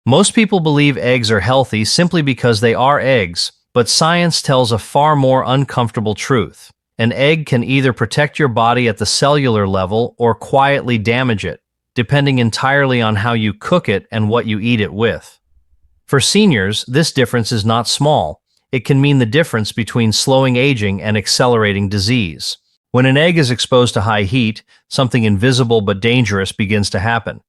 Most people believe eggs are healthy simply because they are eggs, but science tells a far more uncomfortable truth. An egg can either protect your body at the cellular level or quietly damage it, depending entirely on how you cook it and what you eat it with. For seniors, this difference is not small. It can mean the difference between slowing aging and accelerating disease. When an egg is exposed to high heat, something invisible but dangerous begins to happen.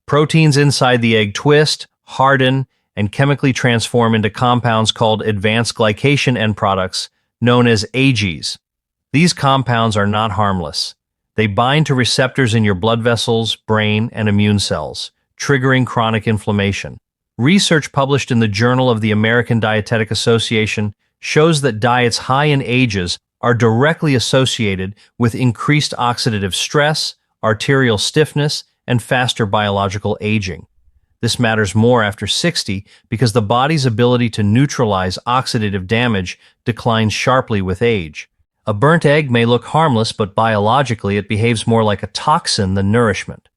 Proteins inside the egg twist, harden, and chemically transform into compounds called advanced glycation end products, known as AGEs. These compounds are not harmless. They bind to receptors in your blood vessels, brain, and immune cells, triggering chronic inflammation. Research published in the Journal of the American Dietetic Association shows that diets high in AGEs are directly associated with increased oxidative stress, arterial stiffness, and faster biological aging. This matters more after 60 because the body's ability to neutralize oxidative damage declines sharply with age. A burnt egg may look harmless, but biologically it behaves more like a toxin than nourishment.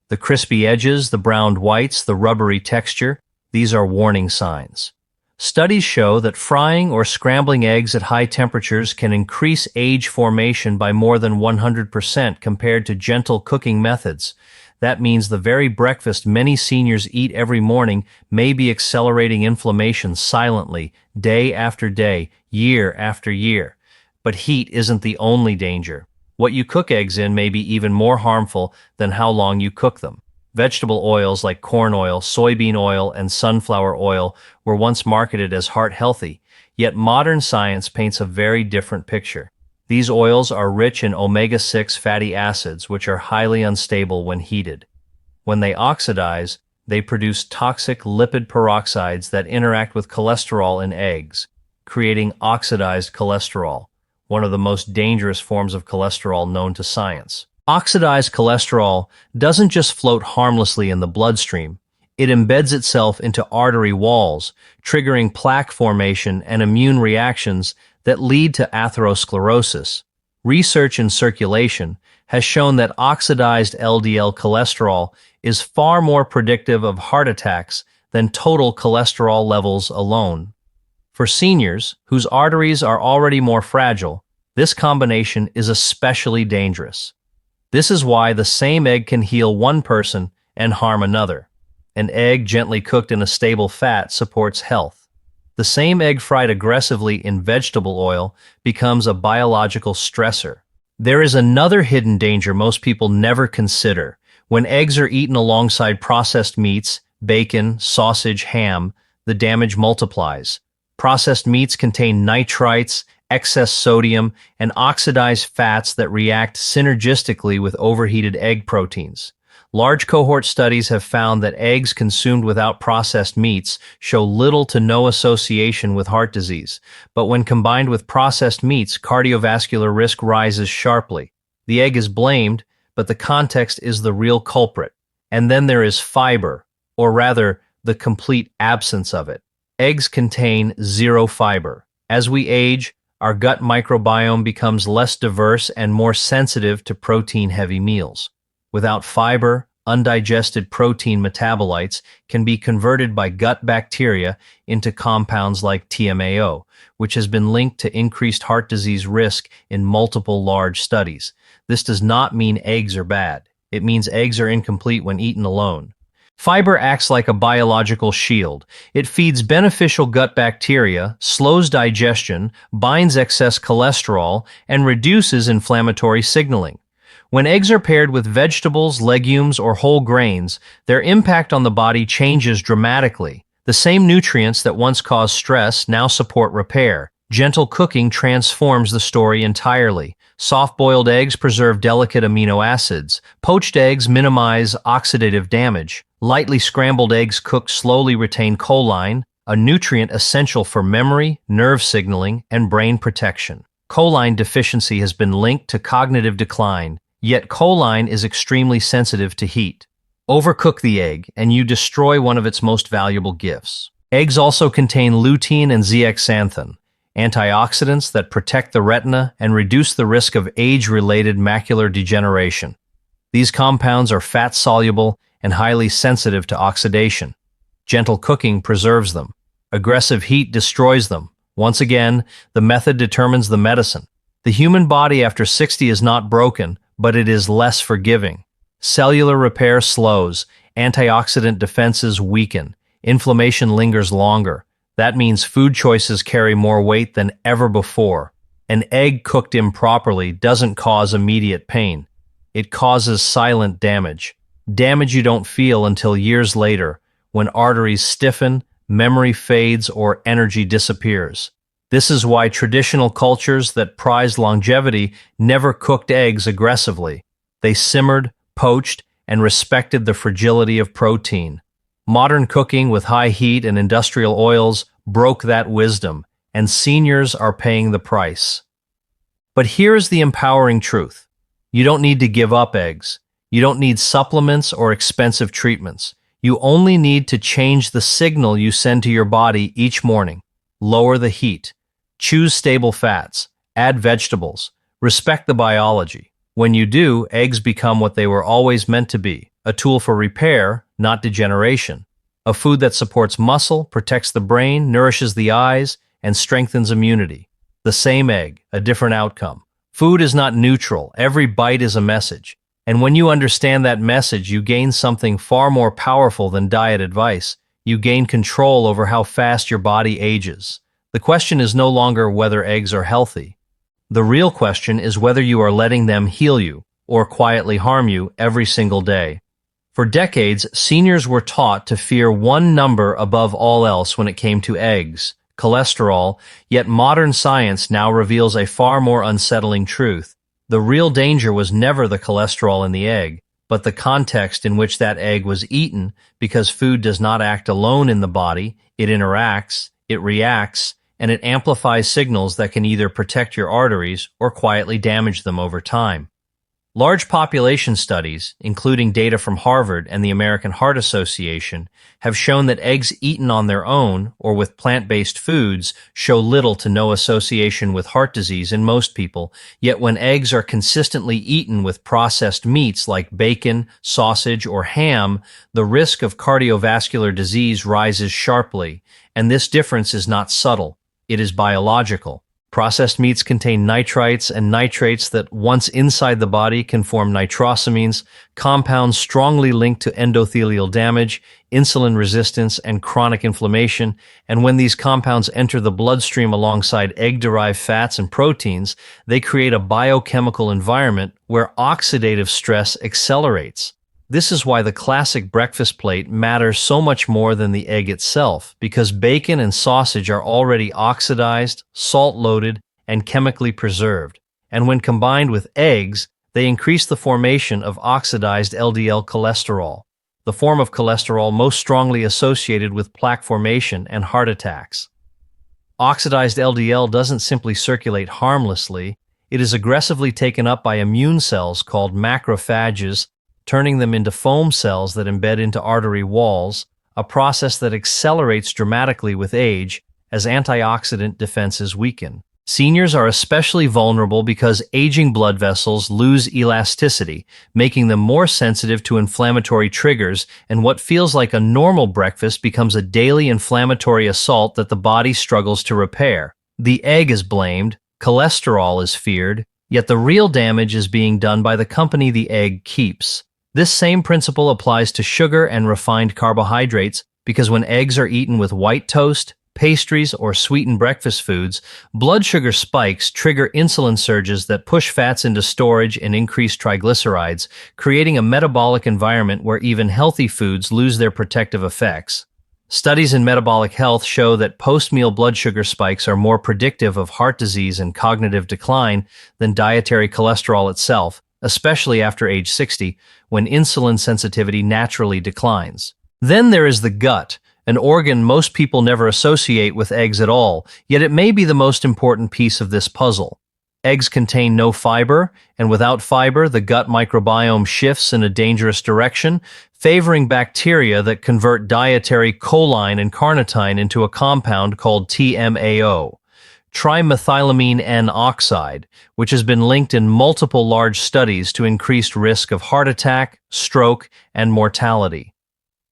The crispy edges, the browned whites, the rubbery texture, these are warning signs. Studies show that frying or scrambling eggs at high temperatures can increase age formation by more than 100% compared to gentle cooking methods. That means the very breakfast many seniors eat every morning may be accelerating inflammation silently, day after day, year after year. But heat isn't the only danger. What you cook eggs in may be even more harmful than how long you cook them. Vegetable oils like corn oil, soybean oil, and sunflower oil were once marketed as heart-healthy, yet modern science paints a very different picture. These oils are rich in omega-6 fatty acids, which are highly unstable when heated. When they oxidize, they produce toxic lipid peroxides that interact with cholesterol in eggs, creating oxidized cholesterol, one of the most dangerous forms of cholesterol known to science. Oxidized cholesterol doesn't just float harmlessly in the bloodstream, it embeds itself into artery walls, triggering plaque formation and immune reactions that lead to atherosclerosis. Research in circulation has shown that oxidized LDL cholesterol is far more predictive of heart attacks than total cholesterol levels alone. For seniors, whose arteries are already more fragile, this combination is especially dangerous. This is why the same egg can heal one person and harm another. An egg gently cooked in a stable fat supports health. The same egg fried aggressively in vegetable oil becomes a biological stressor. There is another hidden danger most people never consider. When eggs are eaten alongside processed meats, bacon, sausage, ham, the damage multiplies. Processed meats contain nitrites, excess sodium, and oxidized fats that react synergistically with overheated egg proteins. Large cohort studies have found that eggs consumed without processed meats show little to no association with heart disease, but when combined with processed meats, cardiovascular risk rises sharply. The egg is blamed, but the context is the real culprit. And then there is fiber, or rather, the complete absence of it. Eggs contain zero fiber. As we age, our gut microbiome becomes less diverse and more sensitive to protein-heavy meals. Without fiber, undigested protein metabolites can be converted by gut bacteria into compounds like TMAO, which has been linked to increased heart disease risk in multiple large studies. This does not mean eggs are bad. It means eggs are incomplete when eaten alone. Fiber acts like a biological shield. It feeds beneficial gut bacteria, slows digestion, binds excess cholesterol, and reduces inflammatory signaling. When eggs are paired with vegetables, legumes, or whole grains, their impact on the body changes dramatically. The same nutrients that once caused stress now support repair. Gentle cooking transforms the story entirely. Soft-boiled eggs preserve delicate amino acids. Poached eggs minimize oxidative damage. Lightly scrambled eggs cooked slowly retain choline, a nutrient essential for memory, nerve signaling, and brain protection. Choline deficiency has been linked to cognitive decline, yet choline is extremely sensitive to heat. Overcook the egg, and you destroy one of its most valuable gifts. Eggs also contain lutein and zeaxanthin, antioxidants that protect the retina and reduce the risk of age-related macular degeneration. These compounds are fat-soluble and highly sensitive to oxidation. Gentle cooking preserves them. Aggressive heat destroys them. Once again, the method determines the medicine. The human body after 60 is not broken, but it is less forgiving. Cellular repair slows, antioxidant defenses weaken, inflammation lingers longer. That means food choices carry more weight than ever before. An egg cooked improperly doesn't cause immediate pain. It causes silent damage. Damage you don't feel until years later, when arteries stiffen, memory fades, or energy disappears. This is why traditional cultures that prized longevity never cooked eggs aggressively. They simmered, poached, and respected the fragility of protein. Modern cooking with high heat and industrial oils broke that wisdom, and seniors are paying the price. But here's the empowering truth. You don't need to give up eggs. You don't need supplements or expensive treatments. You only need to change the signal you send to your body each morning. Lower the heat. Choose stable fats. Add vegetables. Respect the biology. When you do, eggs become what they were always meant to be, a tool for repair, not degeneration. A food that supports muscle, protects the brain, nourishes the eyes, and strengthens immunity. The same egg, a different outcome. Food is not neutral. Every bite is a message. And when you understand that message, you gain something far more powerful than diet advice. You gain control over how fast your body ages. The question is no longer whether eggs are healthy. The real question is whether you are letting them heal you or quietly harm you every single day. For decades, seniors were taught to fear one number above all else when it came to eggs, cholesterol, yet modern science now reveals a far more unsettling truth. The real danger was never the cholesterol in the egg, but the context in which that egg was eaten, because food does not act alone in the body, it interacts, it reacts, and it amplifies signals that can either protect your arteries or quietly damage them over time. Large population studies, including data from Harvard and the American Heart Association, have shown that eggs eaten on their own or with plant-based foods show little to no association with heart disease in most people, yet when eggs are consistently eaten with processed meats like bacon, sausage, or ham, the risk of cardiovascular disease rises sharply, and this difference is not subtle, it is biological. Processed meats contain nitrites and nitrates that, once inside the body, can form nitrosamines, compounds strongly linked to endothelial damage, insulin resistance, and chronic inflammation, and when these compounds enter the bloodstream alongside egg-derived fats and proteins, they create a biochemical environment where oxidative stress accelerates. This is why the classic breakfast plate matters so much more than the egg itself, because bacon and sausage are already oxidized, salt-loaded, and chemically preserved. And when combined with eggs, they increase the formation of oxidized LDL cholesterol, the form of cholesterol most strongly associated with plaque formation and heart attacks. Oxidized LDL doesn't simply circulate harmlessly, it is aggressively taken up by immune cells called macrophages, turning them into foam cells that embed into artery walls, a process that accelerates dramatically with age as antioxidant defenses weaken. Seniors are especially vulnerable because aging blood vessels lose elasticity, making them more sensitive to inflammatory triggers, and what feels like a normal breakfast becomes a daily inflammatory assault that the body struggles to repair. The egg is blamed, cholesterol is feared, yet the real damage is being done by the company the egg keeps. This same principle applies to sugar and refined carbohydrates because when eggs are eaten with white toast, pastries, or sweetened breakfast foods, blood sugar spikes trigger insulin surges that push fats into storage and increase triglycerides, creating a metabolic environment where even healthy foods lose their protective effects. Studies in metabolic health show that post-meal blood sugar spikes are more predictive of heart disease and cognitive decline than dietary cholesterol itself, especially after age 60, when insulin sensitivity naturally declines. Then there is the gut, an organ most people never associate with eggs at all, yet it may be the most important piece of this puzzle. Eggs contain no fiber, and without fiber, the gut microbiome shifts in a dangerous direction, favoring bacteria that convert dietary choline and carnitine into a compound called TMAO. Trimethylamine N oxide, which has been linked in multiple large studies to increased risk of heart attack, stroke, and mortality.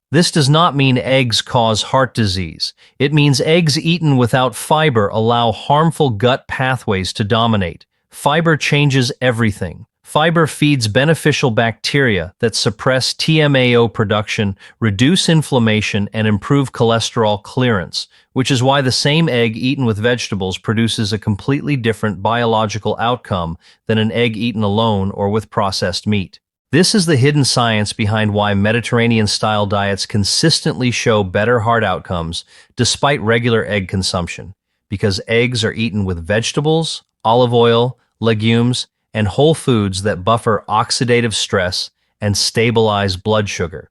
This does not mean eggs cause heart disease. It means eggs eaten without fiber allow harmful gut pathways to dominate. Fiber changes everything. Fiber feeds beneficial bacteria that suppress TMAO production, reduce inflammation, and improve cholesterol clearance, which is why the same egg eaten with vegetables produces a completely different biological outcome than an egg eaten alone or with processed meat. This is the hidden science behind why Mediterranean-style diets consistently show better heart outcomes despite regular egg consumption, because eggs are eaten with vegetables, olive oil, legumes, and whole foods that buffer oxidative stress and stabilize blood sugar.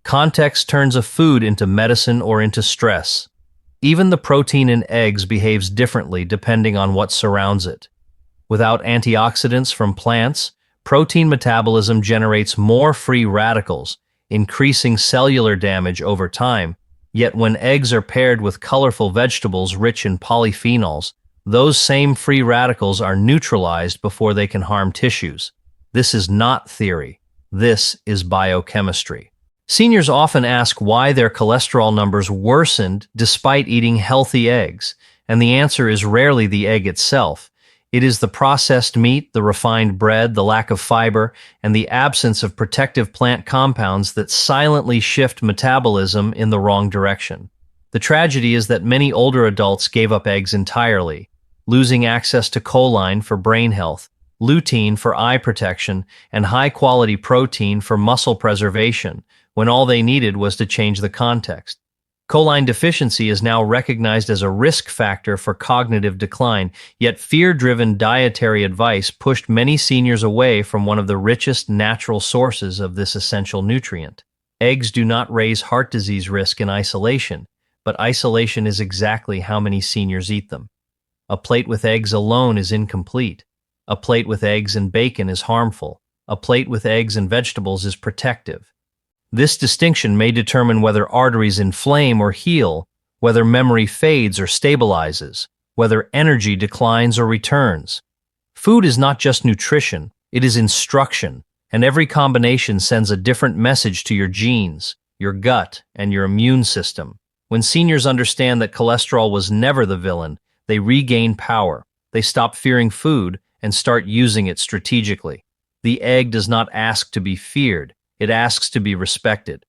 Context turns a food into medicine or into stress. Even the protein in eggs behaves differently depending on what surrounds it. Without antioxidants from plants, protein metabolism generates more free radicals, increasing cellular damage over time. Yet when eggs are paired with colorful vegetables rich in polyphenols, those same free radicals are neutralized before they can harm tissues. This is not theory. This is biochemistry. Seniors often ask why their cholesterol numbers worsened despite eating healthy eggs, and the answer is rarely the egg itself. It is the processed meat, the refined bread, the lack of fiber, and the absence of protective plant compounds that silently shift metabolism in the wrong direction. The tragedy is that many older adults gave up eggs entirely, losing access to choline for brain health, lutein for eye protection, and high-quality protein for muscle preservation, when all they needed was to change the context. Choline deficiency is now recognized as a risk factor for cognitive decline, yet fear-driven dietary advice pushed many seniors away from one of the richest natural sources of this essential nutrient. Eggs do not raise heart disease risk in isolation, but isolation is exactly how many seniors eat them. A plate with eggs alone is incomplete. A plate with eggs and bacon is harmful. A plate with eggs and vegetables is protective. This distinction may determine whether arteries inflame or heal, whether memory fades or stabilizes, whether energy declines or returns. Food is not just nutrition, it is instruction, and every combination sends a different message to your genes, your gut, and your immune system. When seniors understand that cholesterol was never the villain, they regain power. They stop fearing food and start using it strategically. The egg does not ask to be feared. It asks to be respected.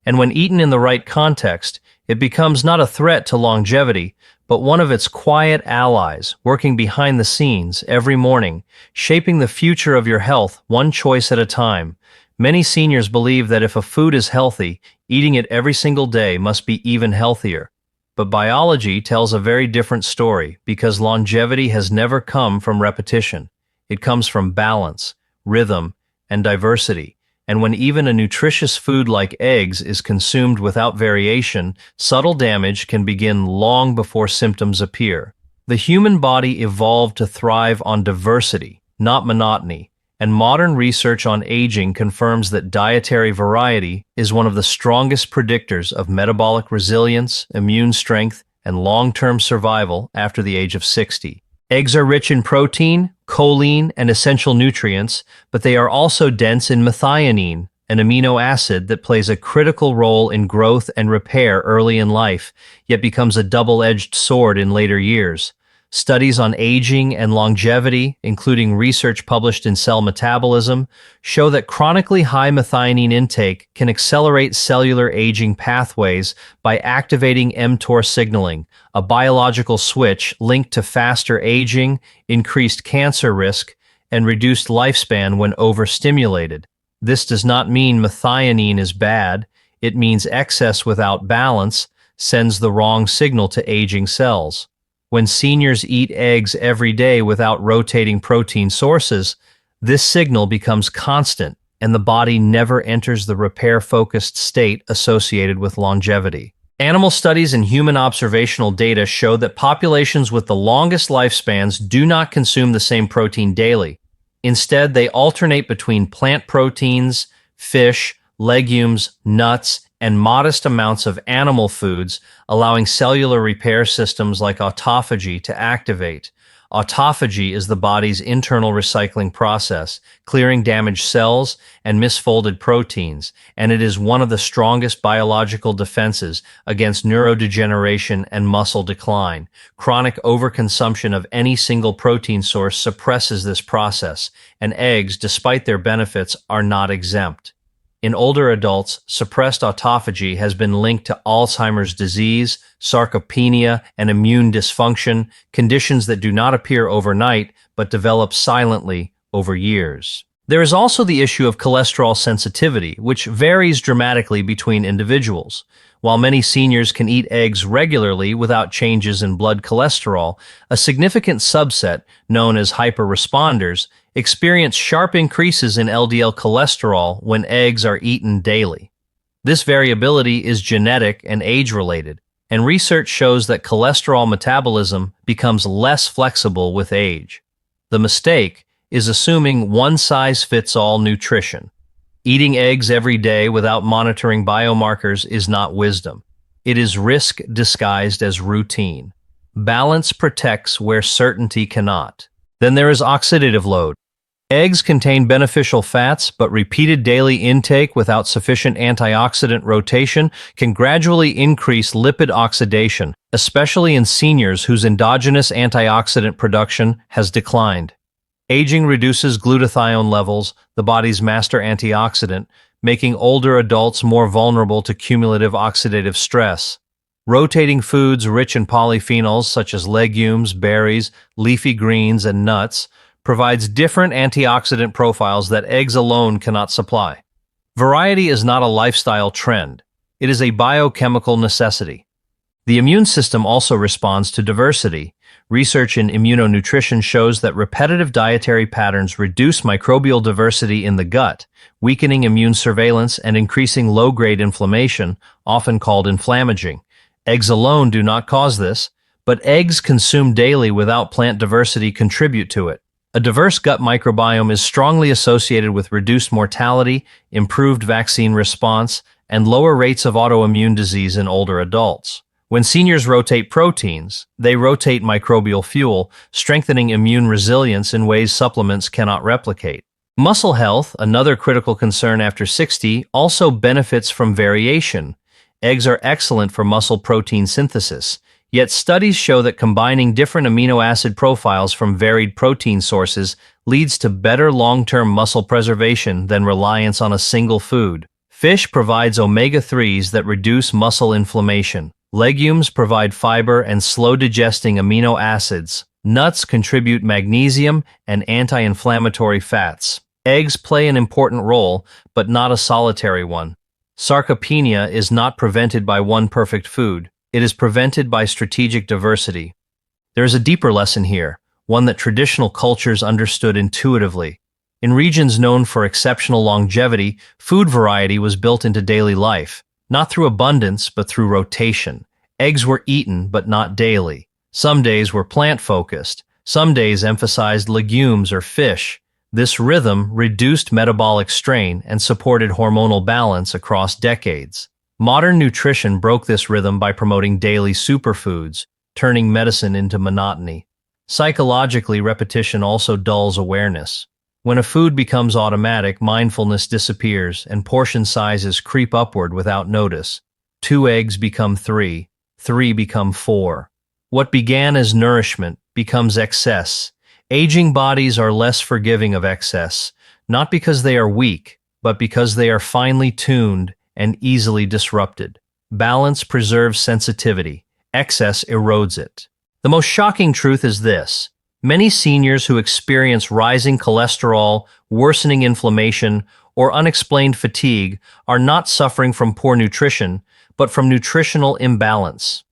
And when eaten in the right context, it becomes not a threat to longevity, but one of its quiet allies, working behind the scenes every morning, shaping the future of your health one choice at a time. Many seniors believe that if a food is healthy, eating it every single day must be even healthier. But biology tells a very different story, because longevity has never come from repetition. It comes from balance, rhythm, and diversity. And when even a nutritious food like eggs is consumed without variation, subtle damage can begin long before symptoms appear. The human body evolved to thrive on diversity, not monotony, and modern research on aging confirms that dietary variety is one of the strongest predictors of metabolic resilience, immune strength, and long-term survival after the age of 60. Eggs are rich in protein, choline, and essential nutrients, but they are also dense in methionine, an amino acid that plays a critical role in growth and repair early in life, yet becomes a double-edged sword in later years. Studies on aging and longevity, including research published in Cell Metabolism, show that chronically high methionine intake can accelerate cellular aging pathways by activating mTOR signaling, a biological switch linked to faster aging, increased cancer risk, and reduced lifespan when overstimulated. This does not mean methionine is bad. It means excess without balance sends the wrong signal to aging cells. When seniors eat eggs every day without rotating protein sources, this signal becomes constant, and the body never enters the repair-focused state associated with longevity. Animal studies and human observational data show that populations with the longest lifespans do not consume the same protein daily. Instead, they alternate between plant proteins, fish, legumes, nuts, and modest amounts of animal foods, allowing cellular repair systems like autophagy to activate. Autophagy is the body's internal recycling process, clearing damaged cells and misfolded proteins, and it is one of the strongest biological defenses against neurodegeneration and muscle decline. Chronic overconsumption of any single protein source suppresses this process, and eggs, despite their benefits, are not exempt. In older adults, suppressed autophagy has been linked to Alzheimer's disease, sarcopenia, and immune dysfunction, conditions that do not appear overnight but develop silently over years. There is also the issue of cholesterol sensitivity, which varies dramatically between individuals. While many seniors can eat eggs regularly without changes in blood cholesterol, a significant subset, known as hyperresponders, experience sharp increases in LDL cholesterol when eggs are eaten daily. This variability is genetic and age-related, and research shows that cholesterol metabolism becomes less flexible with age. The mistake is assuming one-size-fits-all nutrition. Eating eggs every day without monitoring biomarkers is not wisdom. It is risk disguised as routine. Balance protects where certainty cannot. Then there is oxidative load. Eggs contain beneficial fats, but repeated daily intake without sufficient antioxidant rotation can gradually increase lipid oxidation, especially in seniors whose endogenous antioxidant production has declined. Aging reduces glutathione levels, the body's master antioxidant, making older adults more vulnerable to cumulative oxidative stress. Rotating foods rich in polyphenols such as legumes, berries, leafy greens, and nuts provides different antioxidant profiles that eggs alone cannot supply. Variety is not a lifestyle trend. It is a biochemical necessity. The immune system also responds to diversity. Research in immunonutrition shows that repetitive dietary patterns reduce microbial diversity in the gut, weakening immune surveillance and increasing low-grade inflammation, often called inflammaging. Eggs alone do not cause this, but eggs consumed daily without plant diversity contribute to it. A diverse gut microbiome is strongly associated with reduced mortality, improved vaccine response, and lower rates of autoimmune disease in older adults. When seniors rotate proteins, they rotate microbial fuel, strengthening immune resilience in ways supplements cannot replicate. Muscle health, another critical concern after 60, also benefits from variation. Eggs are excellent for muscle protein synthesis. Yet studies show that combining different amino acid profiles from varied protein sources leads to better long-term muscle preservation than reliance on a single food. Fish provides omega-3s that reduce muscle inflammation. Legumes provide fiber and slow-digesting amino acids. Nuts contribute magnesium and anti-inflammatory fats. Eggs play an important role, but not a solitary one. Sarcopenia is not prevented by one perfect food. It is prevented by strategic diversity. There is a deeper lesson here, one that traditional cultures understood intuitively. In regions known for exceptional longevity, food variety was built into daily life, not through abundance, but through rotation. Eggs were eaten, but not daily. Some days were plant-focused. Some days emphasized legumes or fish. This rhythm reduced metabolic strain and supported hormonal balance across decades. Modern nutrition broke this rhythm by promoting daily superfoods, turning medicine into monotony. Psychologically, repetition also dulls awareness. When a food becomes automatic, mindfulness disappears and portion sizes creep upward without notice. 2 eggs become 3, 3 become 4. What began as nourishment becomes excess. Aging bodies are less forgiving of excess, not because they are weak, but because they are finely tuned and easily disrupted. Balance preserves sensitivity. Excess erodes it. The most shocking truth is this. Many seniors who experience rising cholesterol, worsening inflammation, or unexplained fatigue are not suffering from poor nutrition, but from nutritional imbalance.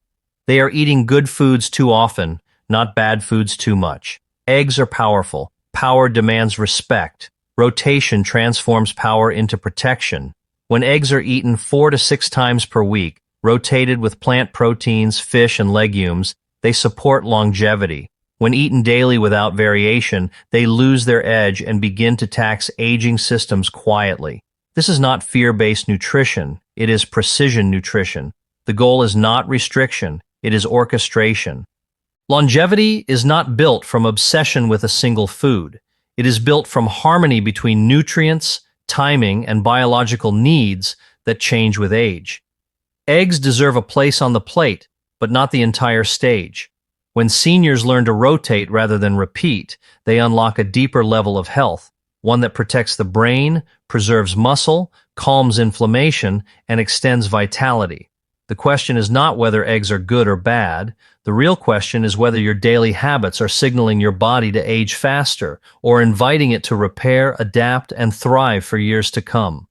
They are eating good foods too often, not bad foods too much. Eggs are powerful. Power demands respect. Rotation transforms power into protection. When eggs are eaten 4 to 6 times per week, rotated with plant proteins, fish, and legumes, they support longevity. When eaten daily without variation, they lose their edge and begin to tax aging systems quietly. This is not fear-based nutrition, it is precision nutrition. The goal is not restriction, it is orchestration. Longevity is not built from obsession with a single food. It is built from harmony between nutrients, timing, and biological needs that change with age. Eggs deserve a place on the plate, but not the entire stage. When seniors learn to rotate rather than repeat, they unlock a deeper level of health, one that protects the brain, preserves muscle, calms inflammation, and extends vitality. The question is not whether eggs are good or bad. The real question is whether your daily habits are signaling your body to age faster or inviting it to repair, adapt, and thrive for years to come.